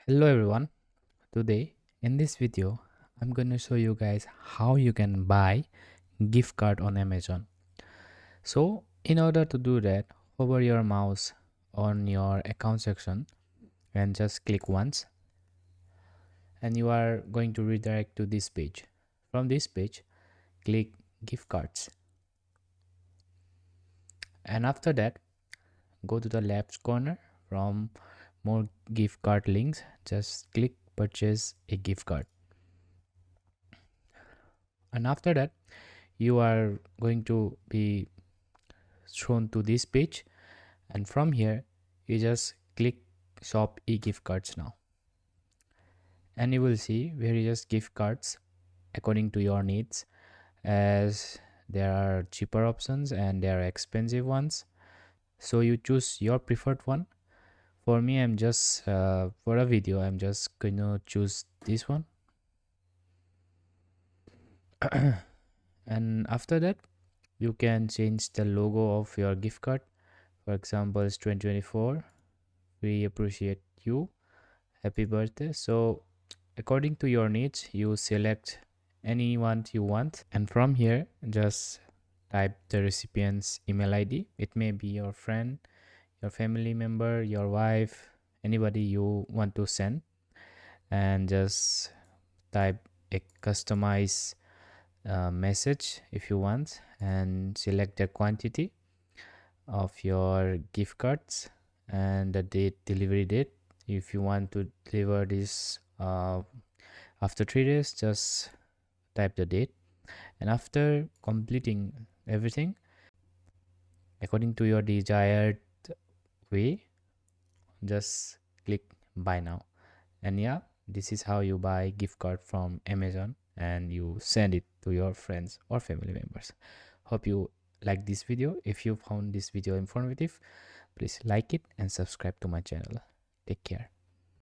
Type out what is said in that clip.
Hello everyone. Today in this video I'm going to show you guys how you can buy gift card on Amazon. So in order to do that, hover your mouse on your account section and just click once, and you are going to redirect to this page. From this page, click gift cards, and after that go to the left corner. From more gift card links, just click purchase a gift card, and after that you are going to be thrown to this page, and from here you just click shop e-gift cards now, and you will see various gift cards according to your needs, as there are cheaper options and there are expensive ones, so you choose your preferred one. For me, I'm just for a video I'm just gonna choose this one. And after that you can change the logo of your gift card. For example, it's 2024, we appreciate you, happy birthday. So according to your needs you select any one you want, and from here just type the recipient's email ID. It may be your friend, your family member, your wife, anybody you want to send, and just type a customized message if you want, and select the quantity of your gift cards and the delivery date. If you want to deliver this after 3 days, just type the date, and after completing everything according to your desired way, just click buy now. And yeah, this is how you buy gift card from Amazon and you send it to your friends or family members. Hope you like this video. If you found this video informative, please like it and subscribe to my channel. Take care.